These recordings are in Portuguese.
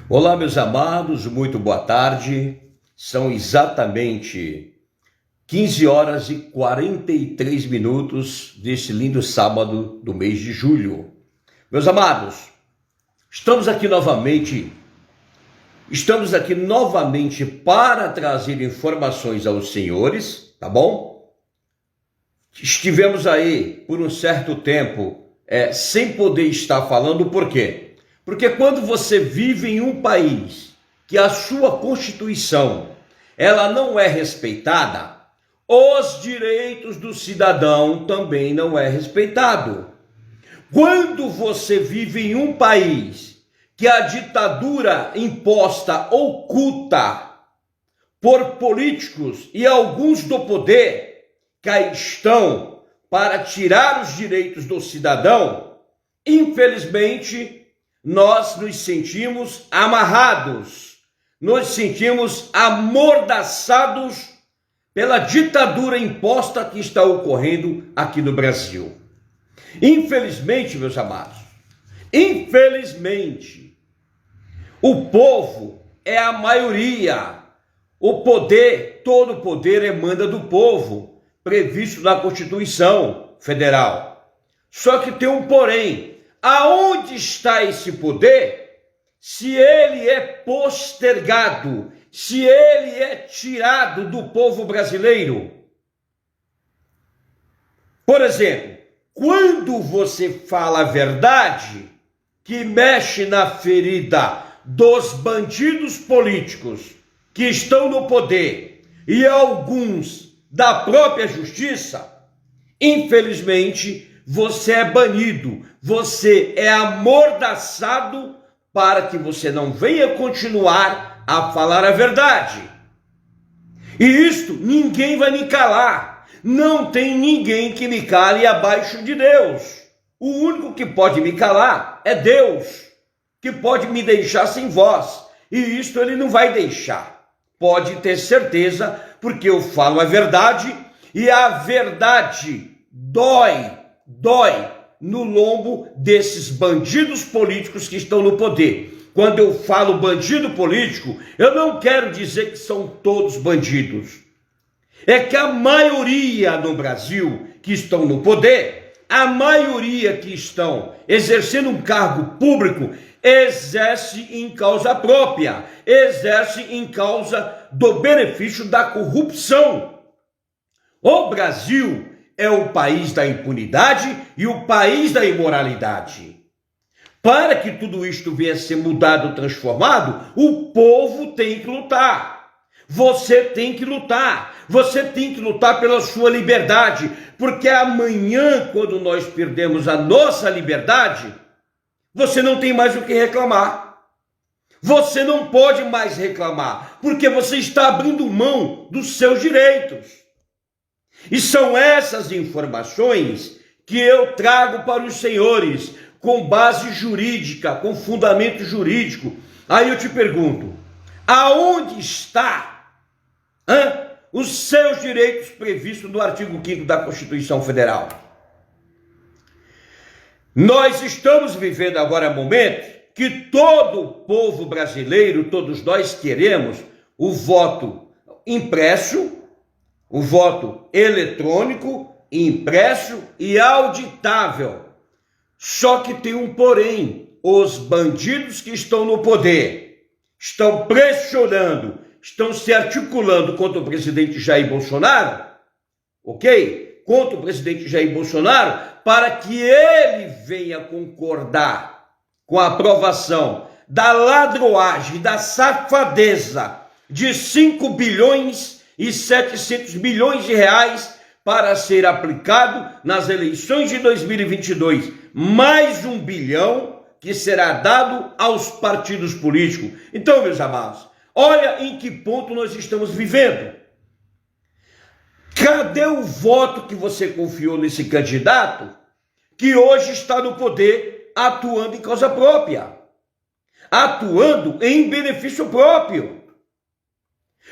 Olá, meus amados, muito boa tarde. São exatamente 15 horas e 43 minutos desse lindo sábado do mês de julho. Meus amados, estamos aqui novamente para trazer informações aos senhores, tá bom? Estivemos aí por um certo tempo sem poder estar falando, por quê? Porque quando você vive em um país que a sua Constituição ela não é respeitada, os direitos do cidadão também não é respeitado. Quando você vive em um país que a ditadura imposta oculta por políticos e alguns do poder cá estão para tirar os direitos do cidadão, infelizmente nós nos sentimos amarrados, nos sentimos amordaçados pela ditadura imposta que está ocorrendo aqui no Brasil. Infelizmente, meus amados, infelizmente, o povo é a maioria. O poder, todo o poder emana do povo, previsto na Constituição Federal. Só que tem um porém. Aonde está esse poder se ele é postergado, se ele é tirado do povo brasileiro? Por exemplo, quando você fala a verdade, que mexe na ferida dos bandidos políticos que estão no poder e alguns da própria justiça, infelizmente, você é banido, você é amordaçado para que você não venha continuar a falar a verdade. E isto ninguém vai me calar. Não tem ninguém que me cale abaixo de Deus. O único que pode me calar é Deus, que pode me deixar sem voz. E isto ele não vai deixar. Pode ter certeza, porque eu falo a verdade e a verdade dói no lombo desses bandidos políticos que estão no poder. Quando eu falo bandido político, eu não quero dizer que são todos bandidos. É que a maioria no Brasil que estão no poder, a maioria que estão exercendo um cargo público, exerce em causa própria, exerce em causa do benefício da corrupção. O Brasil é o país da impunidade e o país da imoralidade. Para que tudo isto venha a ser mudado, transformado, o povo tem que lutar. Você tem que lutar. Você tem que lutar pela sua liberdade. Porque amanhã, quando nós perdemos a nossa liberdade, você não tem mais o que reclamar. Você não pode mais reclamar, porque você está abrindo mão dos seus direitos. E são essas informações que eu trago para os senhores, com base jurídica, com fundamento jurídico. Aí eu te pergunto, aonde está os seus direitos previstos no artigo 5º da Constituição Federal? Nós estamos vivendo agora momentos que todo o povo brasileiro, todos nós queremos o voto impresso, o voto eletrônico, impresso e auditável. Só que tem um porém. Os bandidos que estão no poder estão pressionando, estão se articulando contra o presidente Jair Bolsonaro, ok? Contra o presidente Jair Bolsonaro, para que ele venha concordar com a aprovação da ladroagem, da safadeza de 5 bilhões e 700 milhões de reais para ser aplicado nas eleições de 2022. Mais 1 bilhão que será dado aos partidos políticos. Então, meus amados, olha em que ponto nós estamos vivendo. Cadê o voto que você confiou nesse candidato que hoje está no poder atuando em causa própria? Atuando em benefício próprio.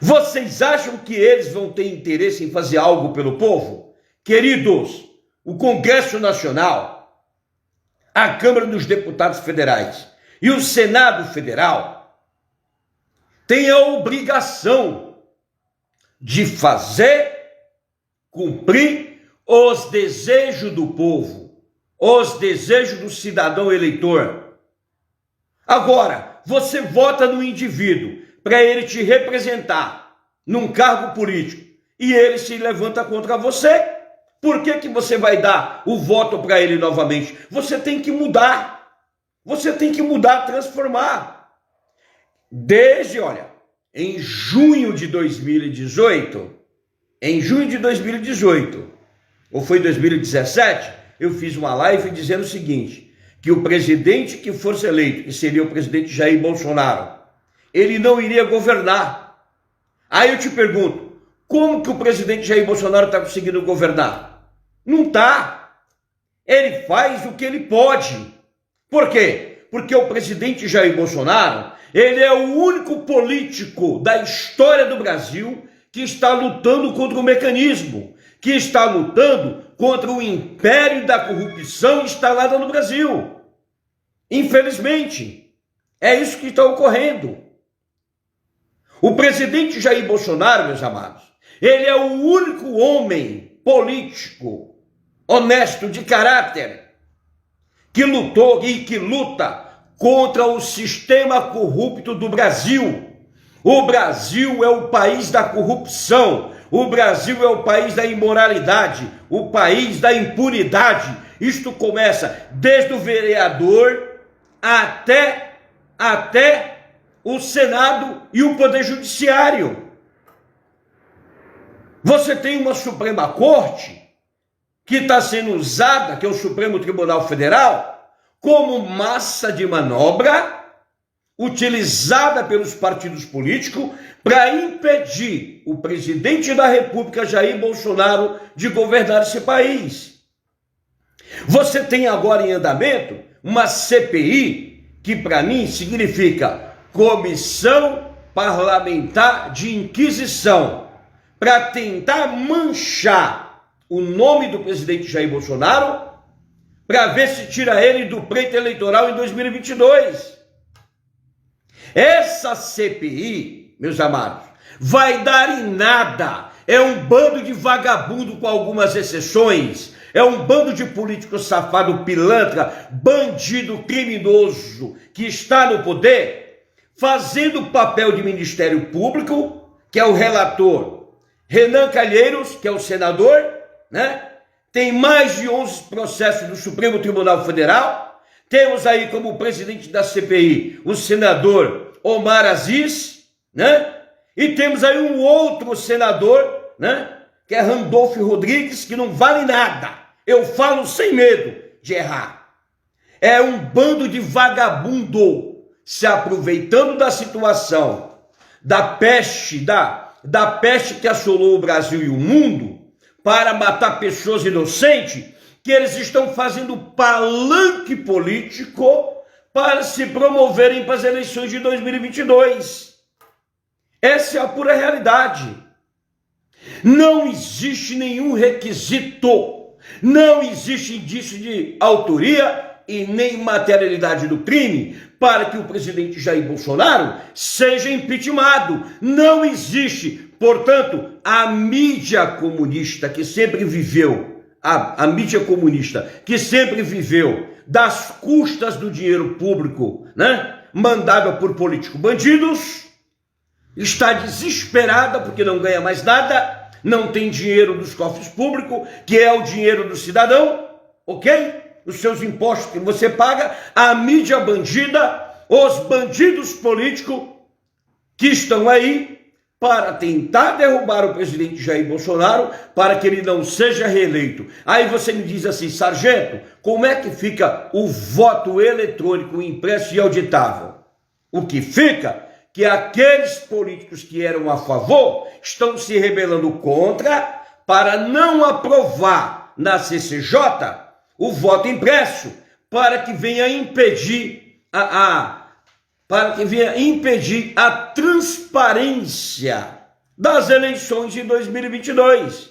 Vocês acham que eles vão ter interesse em fazer algo pelo povo? Queridos, o Congresso Nacional, a Câmara dos Deputados Federais e o Senado Federal tem a obrigação de fazer cumprir os desejos do povo, os desejos do cidadão eleitor. Agora, você vota no indivíduo para ele te representar num cargo político e ele se levanta contra você. Por que você vai dar o voto para ele novamente? Você tem que mudar. Você tem que mudar, transformar. Em junho de 2018, ou foi 2017, eu fiz uma live dizendo o seguinte, que o presidente que fosse eleito, que seria o presidente Jair Bolsonaro, ele não iria governar. Aí eu te pergunto, como que o presidente Jair Bolsonaro está conseguindo governar? Não está. Ele faz o que ele pode. Por quê? Porque o presidente Jair Bolsonaro, ele é o único político da história do Brasil que está lutando contra o mecanismo, que está lutando contra o império da corrupção instalada no Brasil. Infelizmente, é isso que está ocorrendo. O presidente Jair Bolsonaro, meus amados, ele é o único homem político, honesto, de caráter, que lutou e que luta contra o sistema corrupto do Brasil. O Brasil é o país da corrupção, o Brasil é o país da imoralidade, o país da impunidade. Isto começa desde o vereador até o Senado e o Poder Judiciário. Você tem uma Suprema Corte que está sendo usada, que é o Supremo Tribunal Federal, como massa de manobra utilizada pelos partidos políticos para impedir o presidente da República, Jair Bolsonaro, de governar esse país. Você tem agora em andamento uma CPI, que para mim significa Comissão Parlamentar de Inquisição, para tentar manchar o nome do presidente Jair Bolsonaro, para ver se tira ele do pleito eleitoral em 2022. Essa CPI, meus amados, vai dar em nada. É um bando de vagabundo, com algumas exceções. É um bando de político safado, pilantra, bandido, criminoso, que está no poder, fazendo o papel de Ministério Público, que é o relator Renan Calheiros, que é o senador, né? Tem mais de 11 processos do Supremo Tribunal Federal. Temos aí como presidente da CPI o senador Omar Aziz, né? E temos aí um outro senador, né? Que é Randolfo Rodrigues, que não vale nada. Eu falo sem medo de errar. É um bando de vagabundo se aproveitando da situação da peste, da peste que assolou o Brasil e o mundo, para matar pessoas inocentes, que eles estão fazendo palanque político para se promoverem para as eleições de 2022. Essa é a pura realidade. Não existe nenhum requisito, não existe indício de autoria e nem materialidade do crime para que o presidente Jair Bolsonaro seja impeachmentado. Não existe. Portanto, a mídia comunista que sempre viveu, a mídia comunista que sempre viveu das custas do dinheiro público, né, mandada por políticos bandidos, está desesperada porque não ganha mais nada, não tem dinheiro dos cofres públicos, que é o dinheiro do cidadão, ok? Os seus impostos que você paga, a mídia bandida, os bandidos políticos que estão aí para tentar derrubar o presidente Jair Bolsonaro, para que ele não seja reeleito. Aí você me diz assim, sargento, como é que fica o voto eletrônico impresso e auditável? O que fica que aqueles políticos que eram a favor estão se rebelando contra para não aprovar na CCJ o voto impresso, para que venha impedir a transparência das eleições de 2022.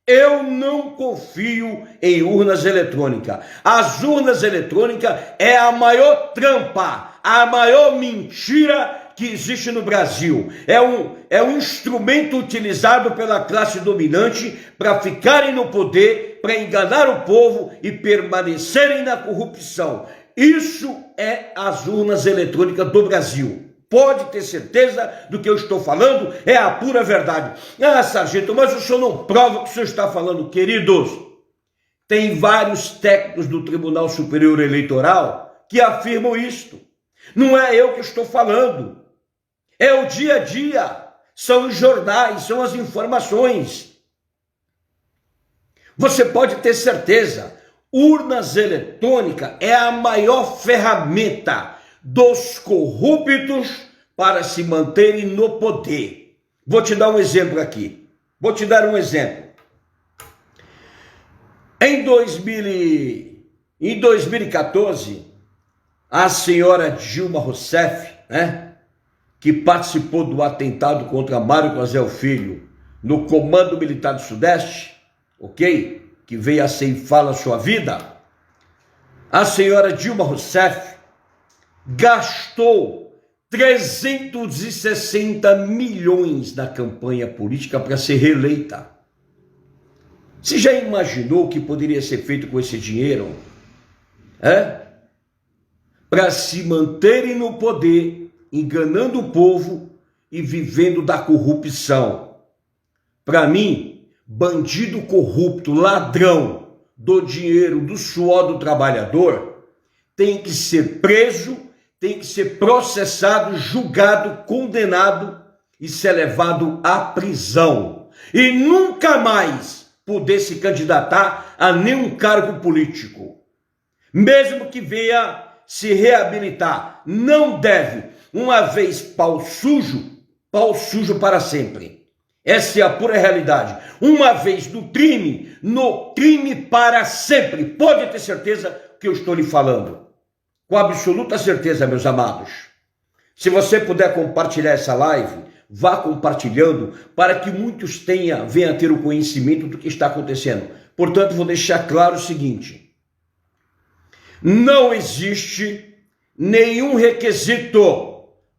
Eu não confio em urnas eletrônicas. As urnas eletrônicas é a maior trampa, a maior mentira que existe no Brasil. É um instrumento utilizado pela classe dominante para ficarem no poder, para enganar o povo e permanecerem na corrupção. Isso é as urnas eletrônicas do Brasil. Pode ter certeza do que eu estou falando, é a pura verdade. Ah, sargento, mas o senhor não prova o que o senhor está falando. Queridos, tem vários técnicos do Tribunal Superior Eleitoral que afirmam isto. Não é eu que estou falando. É o dia a dia. São os jornais, são as informações. Você pode ter certeza, urnas eletrônicas é a maior ferramenta dos corruptos para se manterem no poder. Vou te dar um exemplo aqui. Vou te dar um exemplo. Em 2014, a senhora Dilma Rousseff, que participou do atentado contra Mário Cozel Filho no Comando Militar do Sudeste, ok? Que veio a ceifar a sua vida, a senhora Dilma Rousseff gastou 360 milhões na campanha política para ser reeleita. Você já imaginou o que poderia ser feito com esse dinheiro? Para se manterem no poder, enganando o povo e vivendo da corrupção. Para mim, bandido corrupto, ladrão do dinheiro, do suor do trabalhador, tem que ser preso, tem que ser processado, julgado, condenado e ser levado à prisão. E nunca mais poder se candidatar a nenhum cargo político. Mesmo que venha se reabilitar, não deve. Uma vez pau sujo para sempre. Essa é a pura realidade. Uma vez no crime para sempre. Pode ter certeza que eu estou lhe falando. Com absoluta certeza, meus amados. Se você puder compartilhar essa live, vá compartilhando para que muitos venham a ter o conhecimento do que está acontecendo. Portanto, vou deixar claro o seguinte. Não existe nenhum requisito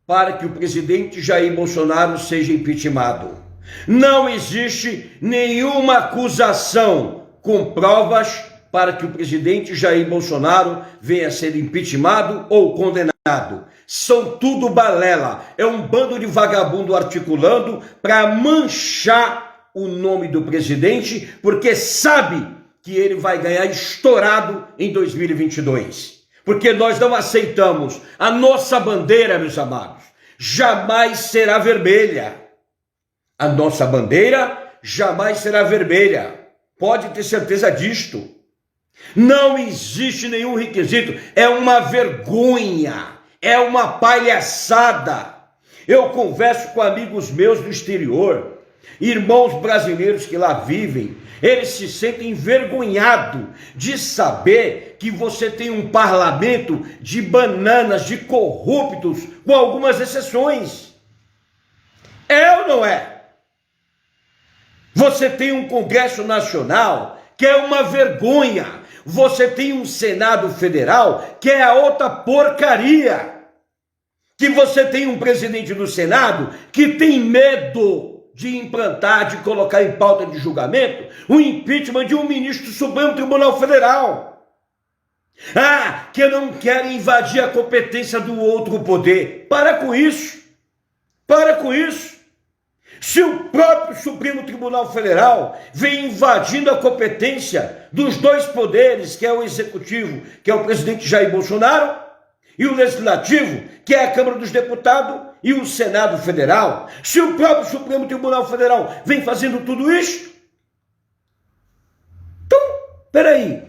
para que o presidente Jair Bolsonaro seja impeachmentado. Não existe nenhuma acusação com provas para que o presidente Jair Bolsonaro venha a ser impeachmentado ou condenado. São tudo balela. É um bando de vagabundo articulando para manchar o nome do presidente, porque sabe que ele vai ganhar estourado em 2022. Porque nós não aceitamos. A nossa bandeira, meus amados, jamais será vermelha. A nossa bandeira jamais será vermelha. Pode ter certeza disto. Não existe nenhum requisito. É uma vergonha. É uma palhaçada. Eu converso com amigos meus do exterior, irmãos brasileiros que lá vivem. Eles se sentem envergonhados de saber que você tem um parlamento de bananas, de corruptos, com algumas exceções. É ou não é? Você tem um Congresso Nacional que é uma vergonha. Você tem um Senado Federal que é a outra porcaria. Que você tem um presidente do Senado que tem medo de implantar, de colocar em pauta de julgamento o impeachment de um ministro do Supremo Tribunal Federal. Que não querem invadir a competência do outro poder. Para com isso. Para com isso. Se o próprio Supremo Tribunal Federal vem invadindo a competência dos dois poderes, que é o Executivo, que é o presidente Jair Bolsonaro, e o Legislativo, que é a Câmara dos Deputados, e o Senado Federal, se o próprio Supremo Tribunal Federal vem fazendo tudo isso, então, peraí,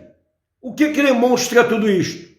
o que demonstra tudo isso?